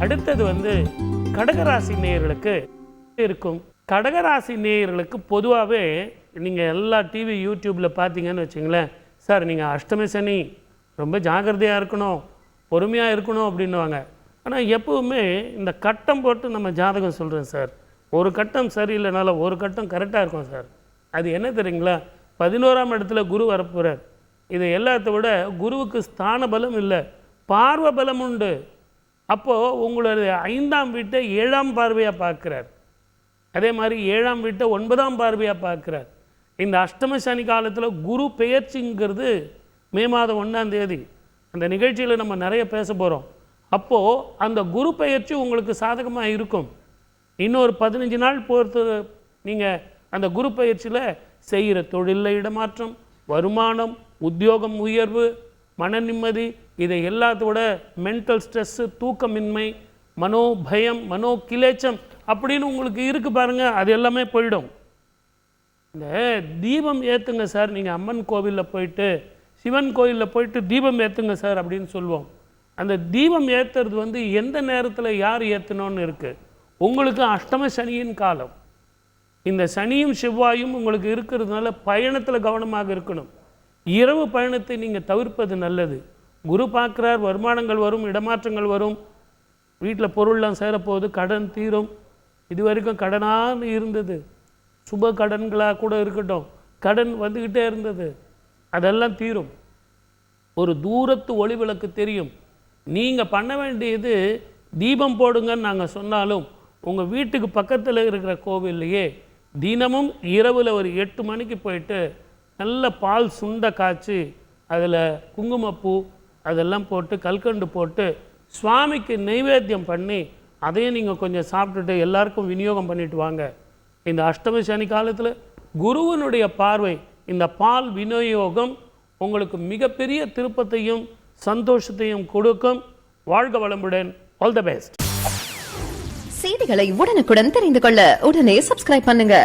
அடுத்தது கடகராசி நேயர்களுக்கு இருக்கும். கடகராசி நேயர்களுக்கு பொதுவாகவே நீங்கள் எல்லா டிவி யூடியூப்பில் பார்த்தீங்கன்னு வச்சுங்களேன், சார் நீங்கள் அஷ்டமி சனி ரொம்ப ஜாக்கிரதையாக இருக்கணும், பொறுமையாக இருக்கணும் அப்படின்னுவாங்க. ஆனால் எப்போவுமே இந்த கட்டம் போட்டு நம்ம ஜாதகம் சொல்கிறேன் சார், ஒரு கட்டம் சரியில்லைனாலும் ஒரு கட்டம் கரெக்டாக இருக்கும் சார். அது என்ன தெரியுங்களா, 11ஆம் இடத்துல குரு வரப்போகிறார். இது எல்லாத்த விட குருவுக்கு ஸ்தான பலம் இல்லை, பார்வை பலம் உண்டு. அப்போது உங்களுடைய 5ஆம் வீட்டை 7ஆம் பார்வையாக பார்க்குறார். அதே மாதிரி 7ஆம் வீட்டை 9ஆம் பார்வையாக பார்க்குறார். இந்த அஷ்டம சனி காலத்தில் குரு பெயர்ச்சிங்கிறது மே மாதம் 1ஆம் தேதி அந்த நிகழ்ச்சியில் நம்ம நிறைய பேச போகிறோம். அப்போது அந்த குரு பெயர்ச்சி உங்களுக்கு சாதகமாக இருக்கும். இன்னொரு 15 நாள் பொறுத்து நீங்கள் அந்த குரு பயிற்சியில் செய்கிற தொழிலில் இடமாற்றம், வருமானம், உத்தியோகம் உயர்வு, மன நிம்மதி, இதை எல்லாத்தோட மென்டல் ஸ்ட்ரெஸ்ஸு, தூக்கமின்மை, மனோபயம், மனோ கிளேச்சம் அப்படின்னு உங்களுக்கு இருக்குது பாருங்கள், அது எல்லாமே போயிடும். இந்த தீபம் ஏற்றுங்க சார், நீங்கள் அம்மன் கோவிலில் போயிட்டு சிவன் கோயிலில் போயிட்டு தீபம் ஏற்றுங்க சார் அப்படின்னு சொல்லுவோம். அந்த தீபம் ஏற்றுறது எந்த நேரத்தில் யார் ஏற்றணும்னு இருக்குது. உங்களுக்கு அஷ்டம சனியின் காலம், இந்த சனியும் செவ்வாயும் உங்களுக்கு இருக்கிறதுனால பயணத்தில் கவனமாக இருக்கணும். இரவு பயணத்தை நீங்கள் தவிர்ப்பது நல்லது. குரு பார்க்குறார், வருமானங்கள் வரும், இடமாற்றங்கள் வரும், வீட்டில் பொருள்லாம் சேரப்போகுது, கடன் தீரும். இது வரைக்கும் கடனாக இருந்தது, சுப கடன்களாக கூட இருக்கட்டும், கடன் வந்துக்கிட்டே இருந்தது, அதெல்லாம் தீரும். ஒரு தூரத்து ஒளி விளக்கு தெரியும். நீங்கள் பண்ண வேண்டியது தீபம் போடுங்கன்னு நாங்கள் சொன்னாலும் உங்கள் வீட்டுக்கு பக்கத்தில் இருக்கிற கோவில்லையே தினமும் இரவில் ஒரு 8 மணிக்கு போயிட்டு நல்ல பால் சுண்டை காய்ச்சி அதில் குங்குமப்பூ அதெல்லாம் போட்டு கல்கண்டு போட்டு சுவாமிக்கு நைவேத்தியம் பண்ணி அதையும் நீங்கள் கொஞ்சம் சாப்பிட்டுட்டு எல்லாருக்கும் விநியோகம் பண்ணிட்டு வாங்க. இந்த அஷ்டமி சனி காலத்தில் குருவனுடைய பார்வை, இந்த பால் விநியோகம் உங்களுக்கு மிகப்பெரிய திருப்பத்தையும் சந்தோஷத்தையும் கொடுக்கும். வாழ்க வளமுடன். All the best. செய்திகளை உடனுக்குடன் தெரிந்து கொள்ள உடனே சப்ஸ்கிரைப் பண்ணுங்க.